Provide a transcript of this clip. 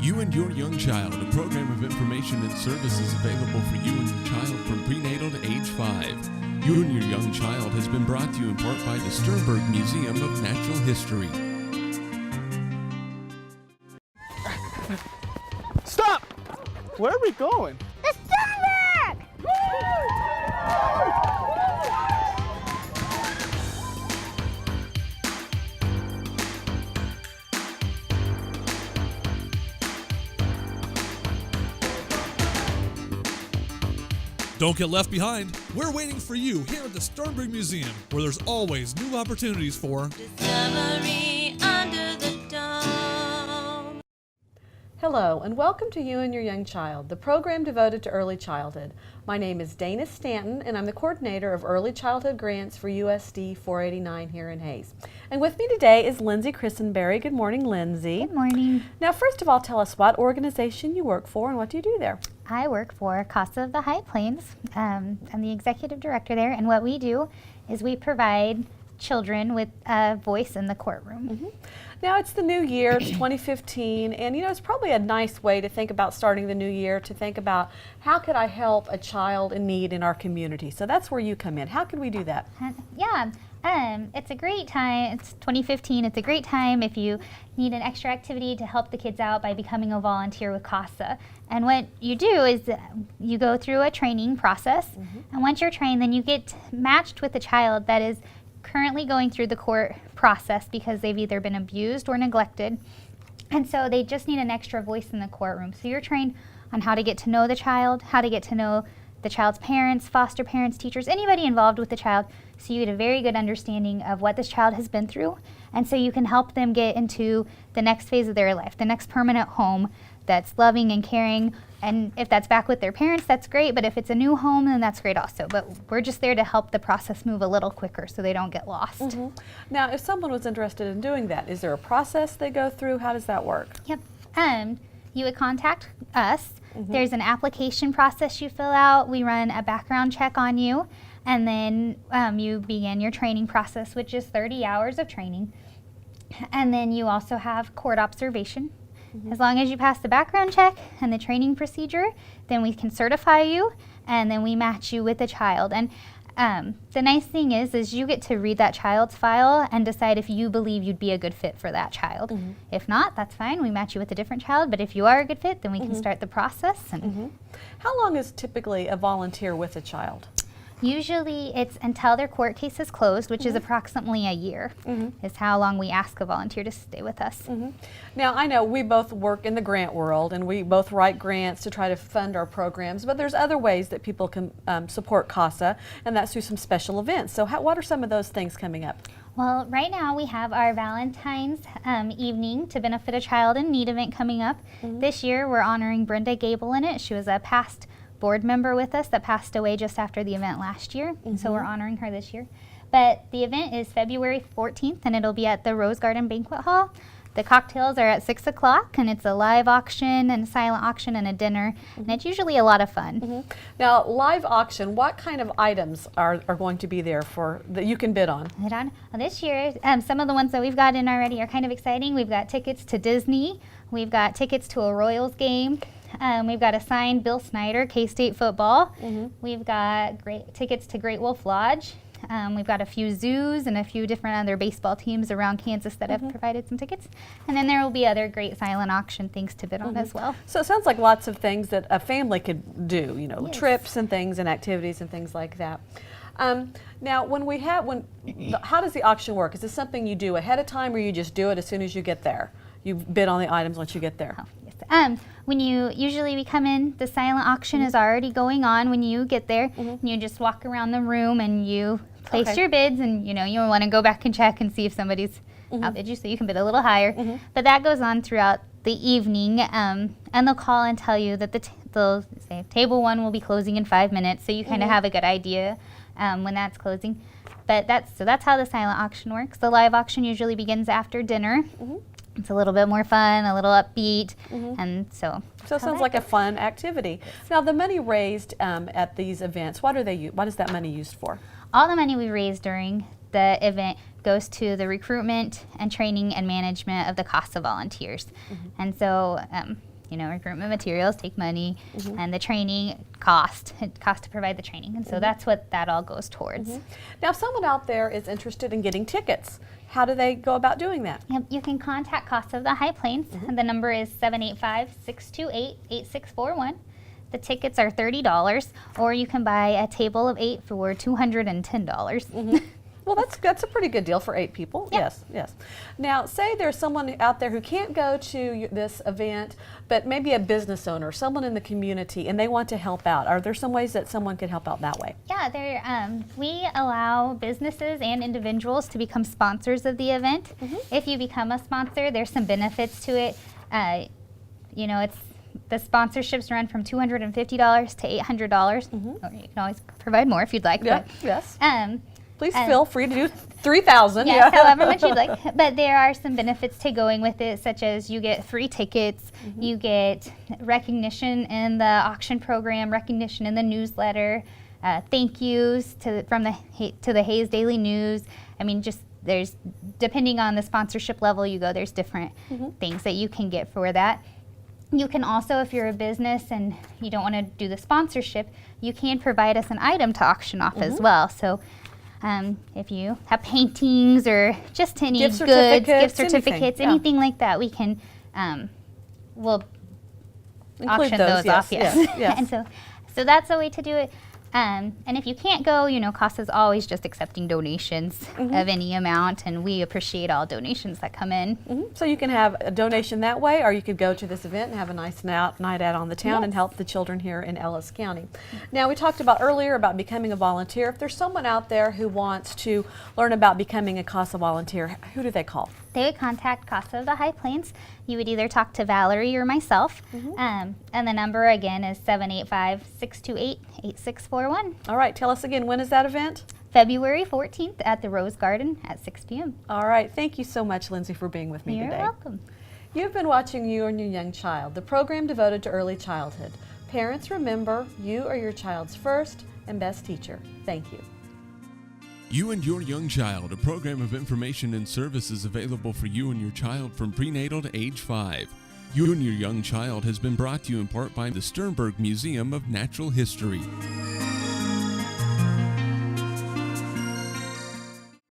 You and Your Young Child, a program of information and services available for you and your child from prenatal to age 5. You and Your Young Child has been brought to you in part by the Sternberg Museum of Natural History. Stop! Where are we going? The Sternberg! Don't get left behind. We're waiting for you here at the Sternberg Museum, where there's always new opportunities for Discovery under the dome. Hello, and welcome to You and Your Young Child, the program devoted to early childhood. My name is Dana Stanton, and I'm the coordinator of Early Childhood Grants for USD 489 here in Hayes. And with me today is Lyndsey Crisenbery. Good morning, Lyndsey. Good morning. Now, first of all, tell us what organization you work for and what do you do there? I work for CASA of the High Plains. I'm the executive director there, and what we do is we provide children with a voice in the courtroom. Mm-hmm. Now it's the new year, it's 2015, and it's probably a nice way to think about starting the new year, to think about how could I help a child in need in our community. So that's where you come in. How can we do that? Yeah, it's a great time. It's 2015. It's a great time if you need an extra activity to help the kids out by becoming a volunteer with CASA. And what you do is you go through a training process, and once you're trained, then you get matched with a child that is currently going through the court process because they've either been abused or neglected, and so they just need an extra voice in the courtroom. So you're trained on how to get to know the child, how to get to know the child's parents, foster parents, teachers, anybody involved with the child, so you get a very good understanding of what this child has been through, and so you can help them get into the next phase of their life, the next permanent home that's loving and caring. And if that's back with their parents, that's great, but if it's a new home, then that's great also. But we're just there to help the process move a little quicker so they don't get lost. Now, if someone was interested in doing that, is there a process they go through? How does that work? Yep. You would contact us. There's an application process you fill out. We run a background check on you, and then you begin your training process, which is 30 hours of training. And then you also have court observation. As long as you pass the background check and the training procedure, then we can certify you, and then we match you with a child. And the nice thing is you get to read that child's file and decide if you believe you'd be a good fit for that child. If not, that's fine. We match you with a different child. But if you are a good fit, then we can start the process. And How long is typically a volunteer with a child? usually it's until their court case is closed, which is approximately a year, is how long we ask a volunteer to stay with us. Now, I know we both work in the grant world, and we both write grants to try to fund our programs, but there's other ways that people can support CASA, and that's through some special events. So what are some of those things coming up? Well, right now we have our Valentine's evening to benefit a child in need event coming up. This year we're honoring Brenda Gable in it. She was a past board member with us that passed away just after the event last year, and so we're honoring her this year. But the event is February 14th, and it'll be at the Rose Garden Banquet Hall. The cocktails are at 6 o'clock, and it's a live auction and a silent auction and a dinner, and it's usually a lot of fun. Now, live auction, what kind of items are going to be there that you can bid on? Well, this year, some of the ones that we've got in already are kind of exciting. We've got tickets to Disney, we've got tickets to a Royals game, we've got a signed Bill Snyder K-State football, we've got tickets to Great Wolf Lodge. We've got a few zoos and a few different other baseball teams around Kansas that have provided some tickets. And then there will be other great silent auction things to bid on as well. So it sounds like lots of things that a family could do, Yes. trips and things and activities and things like that. Now, how does the auction work? Is this something you do ahead of time, or you just do it as soon as you get there? You bid on the items once you get there? Oh, yes. When we come in, the silent auction is already going on when you get there. And you just walk around the room and you place your bids, and you want to go back and check and see if somebody's outbid you, so you can bid a little higher. But that goes on throughout the evening, and they'll call and tell you that they'll say table 1 will be closing in 5 minutes, so you kind of have a good idea when that's closing. But that's how the silent auction works. The live auction usually begins after dinner. It's a little bit more fun, a little upbeat, and so it sounds like a fun activity. Now, the money raised at these events, what is that money used for? All the money we raise during the event goes to the recruitment and training and management of the CASA volunteers. And so, recruitment materials take money, and the training it costs to provide the training. And so that's what that all goes towards. Now, if someone out there is interested in getting tickets, how do they go about doing that? Yep, you can contact CASA of the High Plains, and the number is 785-628-8641. The tickets are $30, or you can buy a table of 8 for $210. Well, that's a pretty good deal for 8 people. Yep. Yes. Now, say there's someone out there who can't go to this event, but maybe a business owner, someone in the community, and they want to help out. Are there some ways that someone could help out that way? Yeah, we allow businesses and individuals to become sponsors of the event. If you become a sponsor, there's some benefits to it. It's the sponsorships run from $250 to $800. Or you can always provide more if you'd like. Yeah. But, Yes. Please feel free to do 3,000. Yes, however much you'd like. But there are some benefits to going with it, such as you get free tickets, you get recognition in the auction program, recognition in the newsletter, thank yous to the Hayes Daily News. I mean, there's, depending on the sponsorship level you go, there's different things that you can get for that. You can also, if you're a business and you don't want to do the sponsorship, you can provide us an item to auction off as well. So if you have paintings or just any Gift goods, gift certificates, certificates, anything like that, we can, we'll Include auction those off. Yes. And so that's a way to do it. And if you can't go, CASA's always just accepting donations of any amount, and we appreciate all donations that come in. So you can have a donation that way, or you could go to this event and have a nice night out on the town and help the children here in Ellis County. Now, we talked earlier about becoming a volunteer. If there's someone out there who wants to learn about becoming a CASA volunteer, who do they call? They would contact CASA of the High Plains. You would either talk to Valerie or myself. And the number again is 785-628-8641. All right, tell us again, when is that event? February 14th at the Rose Garden at 6 p.m. All right, thank you so much, Lyndsey, for being with me You're today. welcome. You've been watching You and Your Young Child, the program devoted to early childhood. Parents, remember, you are your child's first and best teacher. Thank you. You and Your Young Child, a program of information and services available for you and your child from prenatal to age 5. You and Your Young Child has been brought to you in part by the Sternberg Museum of Natural History.